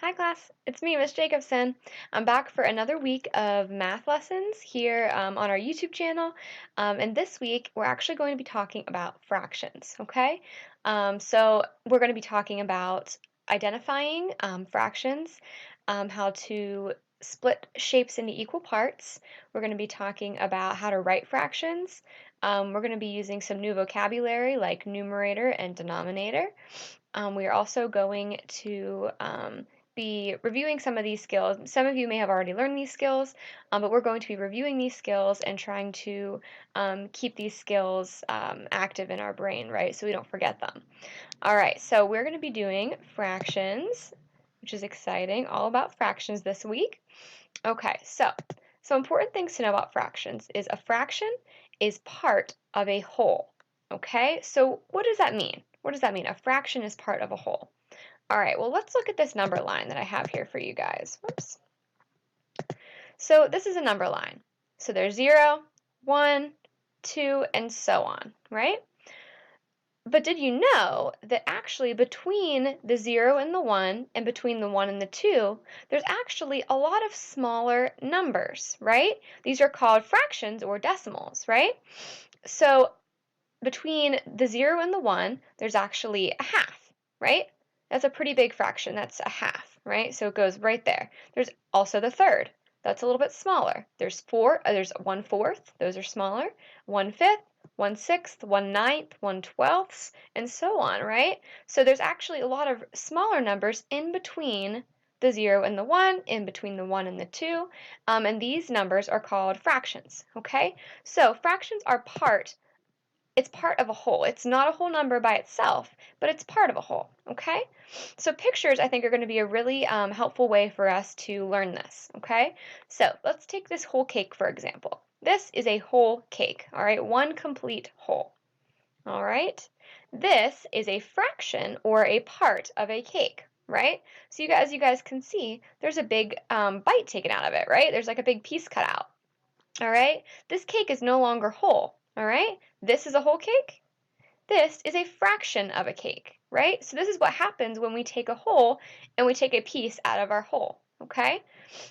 Hi class, it's me, Miss Jacobson. I'm back for another week of math lessons here on our YouTube channel. And this week we're actually going to be talking about fractions, okay? So we're going to be talking about identifying fractions, how to split shapes into equal parts. We're going to be talking about how to write fractions. We're going to be using some new vocabulary like numerator and denominator. We are also going to be reviewing some of these skills. Some of you may have already learned these skills, but we're going to be reviewing these skills and trying to keep these skills active in our brain, right? So we don't forget them. All right, so we're going to be doing fractions, which is exciting, all about fractions this week. Okay, so important things to know about fractions is a fraction is part of a whole. Okay, so what does that mean? What does that mean? A fraction is part of a whole. All right, well, let's look at this number line that I have here for you guys. Whoops. So this is a number line. So there's 0, 1, 2, and so on, right? But did you know that actually between the 0 and the 1 and between the 1 and the 2, there's actually a lot of smaller numbers, right? These are called fractions or decimals, right? So between the 0 and the 1, there's actually a half, right? That's a pretty big fraction. That's a half, right? So it goes right there. There's also the third. That's a little bit smaller. There's 1/4. Those are smaller. 1/5, 1/6, 1/9, 1/12, and so on, right? So there's actually a lot of smaller numbers in between the 0 and the 1, in between the 1 and the 2, and these numbers are called fractions, okay? So fractions are it's part of a whole. It's not a whole number by itself, but it's part of a whole, okay? So pictures, I think, are going to be a really helpful way for us to learn this, okay? So let's take this whole cake, for example. This is a whole cake, all right? One complete whole, all right? This is a fraction or a part of a cake, right? So as you guys can see, there's a big bite taken out of it, right? There's like a big piece cut out. All right, this cake is no longer whole. All right, this is a whole cake. This is a fraction of a cake, right? So this is what happens when we take a whole and we take a piece out of our whole, okay?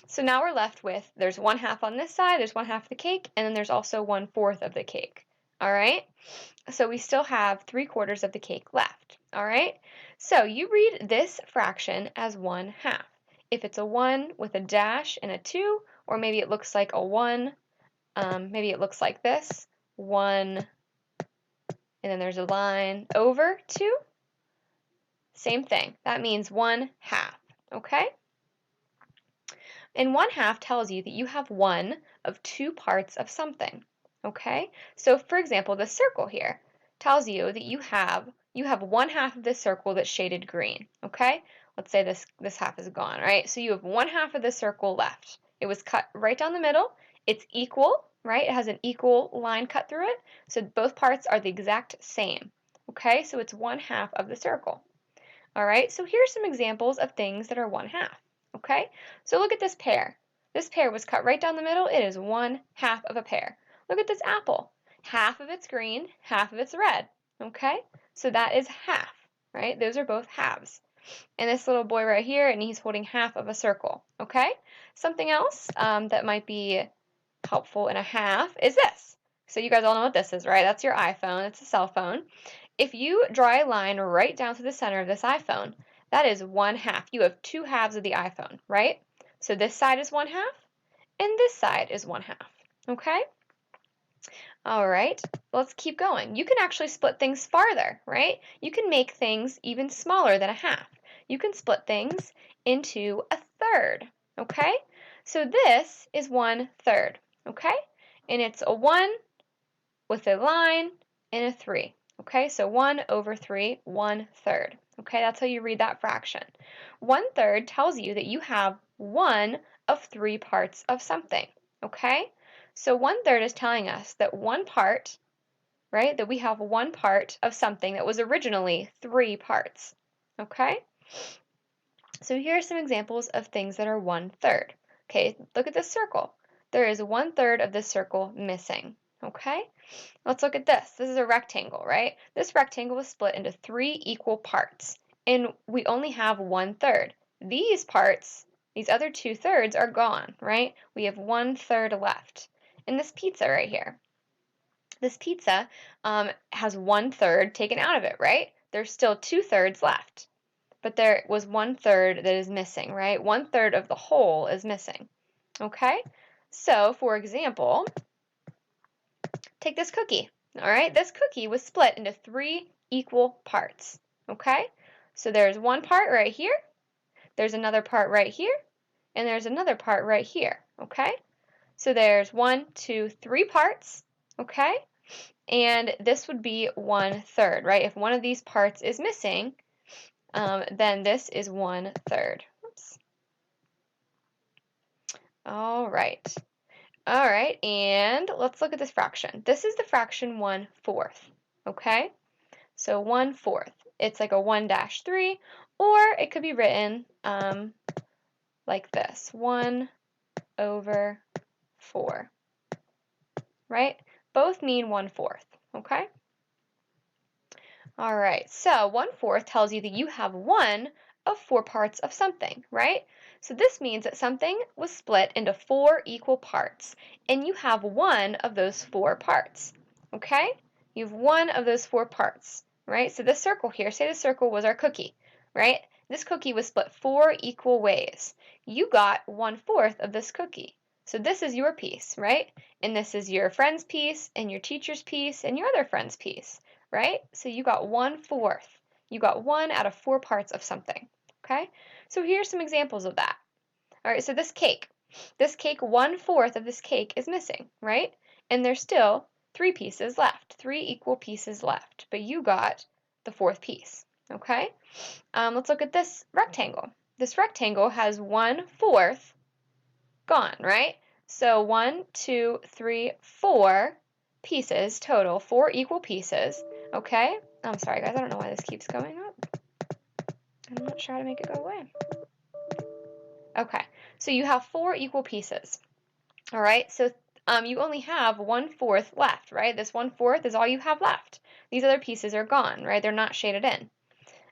So now we're left with, there's 1/2 on this side, there's 1/2 of the cake, and then there's also 1/4 of the cake, all right? So we still have 3/4 of the cake left, all right? So you read this fraction as 1/2. If it's a 1 with a dash and a 2, or maybe it looks like a 1, maybe it looks like this, 1, and then there's a line over 2. Same thing. That means 1/2, okay? And 1/2 tells you that you have one of two parts of something, okay? So for example, the circle here tells you that you have 1/2 of this circle that's shaded green, okay? Let's say this half is gone, right? So you have 1/2 of the circle left. It was cut right down the middle. It's equal, right? It has an equal line cut through it. So both parts are the exact same, okay? So it's 1/2 of the circle. All right, so here's some examples of things that are 1/2. Okay, so look at this pear. This pear was cut right down the middle. It is 1/2 of a pear. Look at this apple. Half of it's green, half of it's red. Okay, so that is half, right? Those are both halves. And this little boy right here, and he's holding half of a circle. Okay, something else that might be helpful in a half is this. So you guys all know what this is, right? That's your iPhone. It's a cell phone. If you draw a line right down to the center of this iPhone, that is 1/2. You have two halves of the iPhone, right? So this side is 1/2, and this side is 1/2. Okay? All right, let's keep going. You can actually split things farther, right? You can make things even smaller than a half. You can split things into a third, okay? So this is 1/3, okay? And it's a 1 with a line and a 3. Okay, so 1/3, 1/3. Okay, that's how you read that fraction. 1/3 tells you that you have one of three parts of something. Okay, so 1/3 is telling us that one part, right, that we have one part of something that was originally three parts. Okay, so here are some examples of things that are 1/3. Okay, look at this circle. There is 1/3 of this circle missing. Okay, let's look at this. This is a rectangle, right? This rectangle was split into three equal parts, and we only have 1/3. these parts, these other 2/3 are gone, right? We have 1/3 left. And this pizza right here, this pizza has 1/3 taken out of it, right? There's still 2/3 left, but there was 1/3 that is missing, right? 1/3 of the whole is missing, okay? So, for example, take this cookie, all right? This cookie was split into 3 equal parts, okay? So there's one part right here, there's another part right here, and there's another part right here, okay? So there's 1, 2, 3 parts, okay? And this would be 1/3, right? If one of these parts is missing, then this is 1/3. Oops. All right. All right, and let's look at this fraction. This is the fraction 1/4, okay? So 1/4. It's like a 1-3, or it could be written like this, 1/4, right? Both mean 1/4, okay? All right, so 1/4 tells you that you have one of 4 parts of something, right? So this means that something was split into 4 equal parts, and you have one of those 4 parts, okay? You have one of those 4 parts, right? So this circle here, say the circle was our cookie, right? This cookie was split 4 equal ways. You got 1/4 of this cookie. So this is your piece, right? And this is your friend's piece, and your teacher's piece, and your other friend's piece, right? So you got 1/4. You got 1 out of 4 parts of something, okay? So here's some examples of that. All right, so this cake, 1/4 of this cake is missing, right? And there's still 3 pieces left, 3 equal pieces left, but you got the 4th piece, okay? Let's look at this rectangle. This rectangle has 1/4 gone, right? So 1, 2, 3, 4 pieces total, 4 equal pieces, okay? I'm sorry, guys, I don't know why this keeps going up. I'm not sure how to make it go away. Okay, so you have 4 equal pieces, all right? So you only have 1/4 left, right? This 1/4 is all you have left. These other pieces are gone, right? They're not shaded in.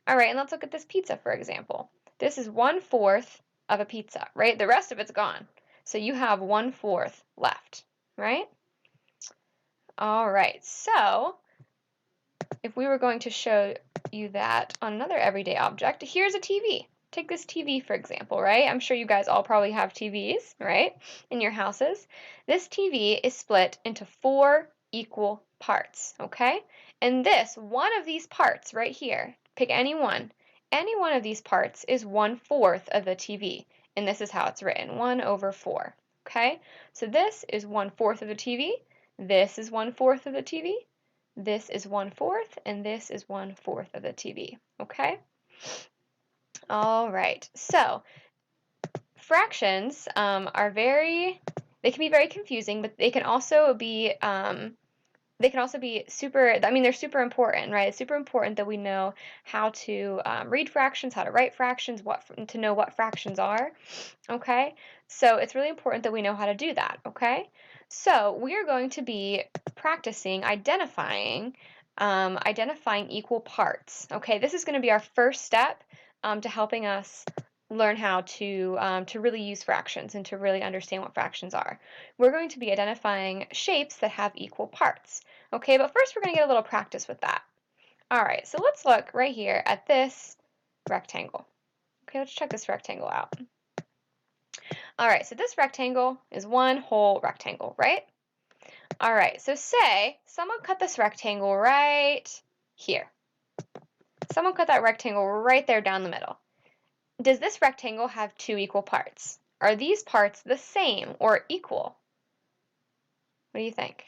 All right, and let's look at this pizza, for example. This is 1/4 of a pizza, right? The rest of it's gone. So you have 1/4 left, right? All right, so if we were going to show you that on another everyday object, here's a TV. Take this TV, for example, right? I'm sure you guys all probably have TVs, right, in your houses. This TV is split into 4 equal parts, okay? And this, one of these parts right here, pick any one of these parts is 1/4 of the TV. And this is how it's written, 1/4, okay? So this is 1/4 of the TV. This is 1/4 of the TV. This is 1/4, and this is 1/4 of the TV, okay? All right, so fractions they can be very confusing, but they can also be super, I mean, they're super important, right? It's super important that we know how to read fractions, how to write fractions, to know what fractions are, okay? So it's really important that we know how to do that, okay? So we are going to be practicing identifying equal parts, okay? This is going to be our first step to helping us learn how to really use fractions and to really understand what fractions are. We're going to be identifying shapes that have equal parts. Okay, but first we're going to get a little practice with that. All right, so let's look right here at this rectangle. Okay, let's check this rectangle out. All right, so this rectangle is one whole rectangle, right? All right, so say someone cut this rectangle right here. Someone cut that rectangle right there down the middle. Does this rectangle have 2 equal parts? Are these parts the same or equal? What do you think?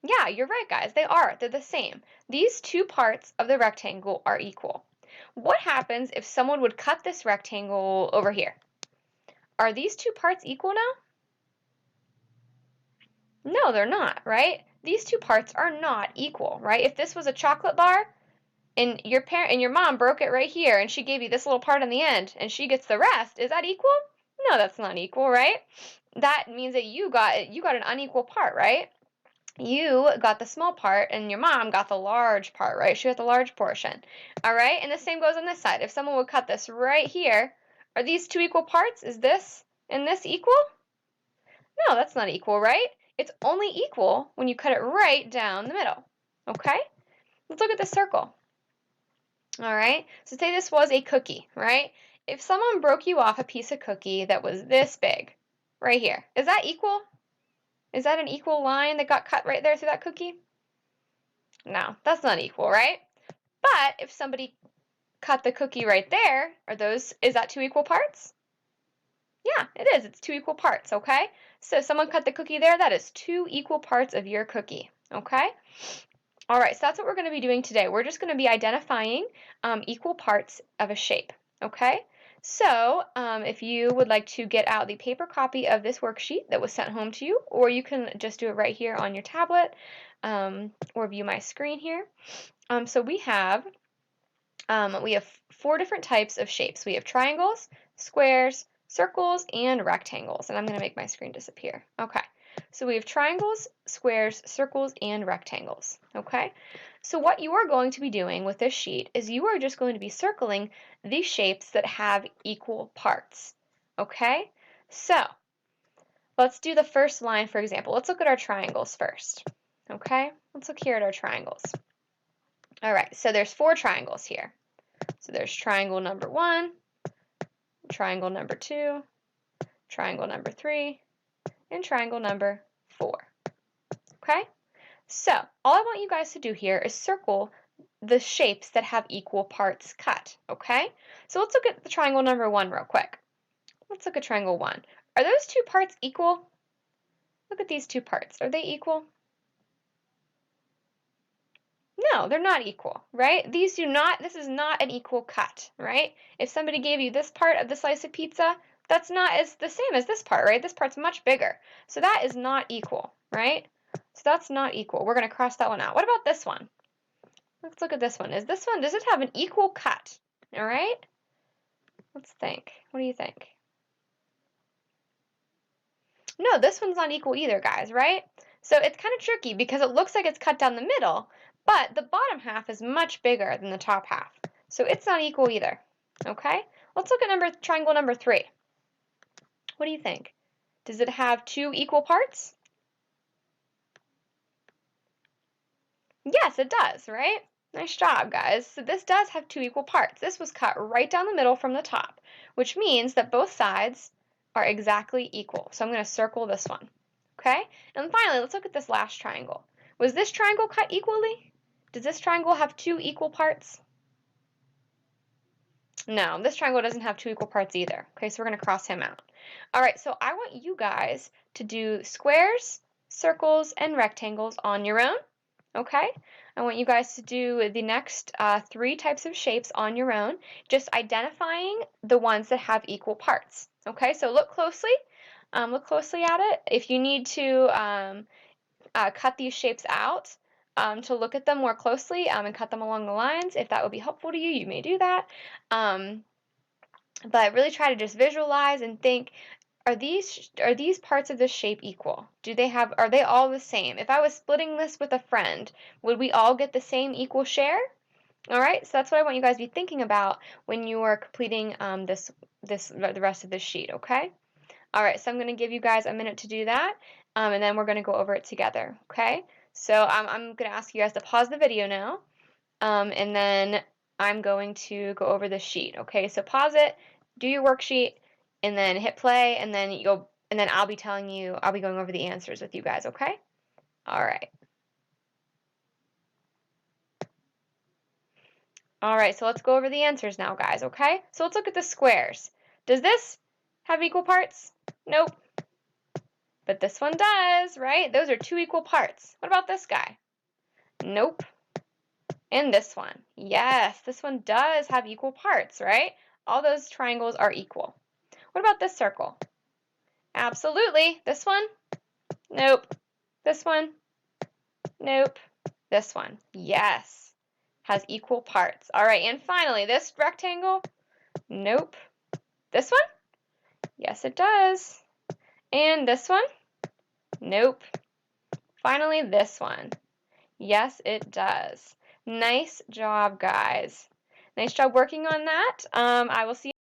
Yeah, you're right, guys. They are. They're the same. These 2 parts of the rectangle are equal. What happens if someone would cut this rectangle over here? Are these 2 parts equal now? No, they're not, right? These 2 parts are not equal, right? If this was a chocolate bar and your mom broke it right here and she gave you this little part on the end and she gets the rest, is that equal? No, that's not equal, right? That means that you got an unequal part, right? You got the small part and your mom got the large part, right? She got the large portion. All right, and the same goes on this side. If someone would cut this right here, are these two equal parts? Is this and this equal? No, that's not equal, right? It's only equal when you cut it right down the middle. Okay? Let's look at the circle. All right, so say this was a cookie, right? If someone broke you off a piece of cookie that was this big, right here, is that equal? Is that an equal line that got cut right there through that cookie? No, that's not equal, right? But if somebody cut the cookie right there, is that two equal parts? Yeah, it is. It's two equal parts, okay? So someone cut the cookie there, that is two equal parts of your cookie, okay? All right, so that's what we're going to be doing today. We're just going to be identifying equal parts of a shape, okay? So if you would like to get out the paper copy of this worksheet that was sent home to you, or you can just do it right here on your tablet or view my screen here. So we have 4 different types of shapes. We have triangles, squares, circles, and rectangles. And I'm going to make my screen disappear. Okay. So we have triangles, squares, circles, and rectangles. Okay. So what you are going to be doing with this sheet is you are just going to be circling these shapes that have equal parts. Okay. So let's do the first line, for example. Let's look at our triangles first. Okay. Let's look here at our triangles. All right. So there's 4 triangles here. So there's triangle number 1, triangle number 2, triangle number 3, and triangle number 4. Okay? So all I want you guys to do here is circle the shapes that have equal parts cut. Okay? So let's look at the triangle number 1 real quick. Let's look at triangle 1. Are those 2 parts equal? Look at these 2 parts. Are they equal? No, they're not equal, right? This is not an equal cut, right? If somebody gave you this part of the slice of pizza, that's not the same as this part, right? This part's much bigger. So that is not equal, right? So that's not equal. We're going to cross that one out. What about this one? Let's look at this one. Does it have an equal cut? All right? Let's think. What do you think? No, this one's not equal either, guys, right? So it's kind of tricky because it looks like it's cut down the middle, but the bottom half is much bigger than the top half. So it's not equal either. Okay? Let's look at triangle number 3. What do you think? Does it have 2 equal parts? Yes, it does, right? Nice job, guys. So this does have 2 equal parts. This was cut right down the middle from the top, which means that both sides are exactly equal. So I'm going to circle this one. Okay? And finally, let's look at this last triangle. Was this triangle cut equally? Does this triangle have 2 equal parts? No, this triangle doesn't have 2 equal parts either. Okay, so we're going to cross him out. All right, so I want you guys to do squares, circles, and rectangles on your own. Okay, I want you guys to do the next 3 types of shapes on your own, just identifying the ones that have equal parts. Okay, so look closely at it. If you need to cut these shapes out to look at them more closely and cut them along the lines, if that would be helpful to you, you may do that. But really try to just visualize and think, are these parts of the shape equal? Are they all the same? If I was splitting this with a friend, would we all get the same equal share? All right, so that's what I want you guys to be thinking about when you are completing the rest of this sheet, okay? All right, so I'm going to give you guys a minute to do that, and then we're going to go over it together, okay? So I'm going to ask you guys to pause the video now, and then I'm going to go over the sheet, okay? So pause it, do your worksheet, and then hit play, and then I'll be going over the answers with you guys, okay? All right. All right, so let's go over the answers now, guys, okay? So let's look at the squares. Does this have equal parts? Nope. But this one does, right? Those are 2 equal parts. What about this guy? Nope. And this one. Yes, this one does have equal parts, right? All those triangles are equal. What about this circle? Absolutely. This one? Nope. This one? Nope. This one? Yes. Has equal parts. All right, and finally, this rectangle? Nope. This one? Yes, it does. And this one? Nope. Finally, this one. Yes, it does. Nice job, guys. Nice job working on that. I will see you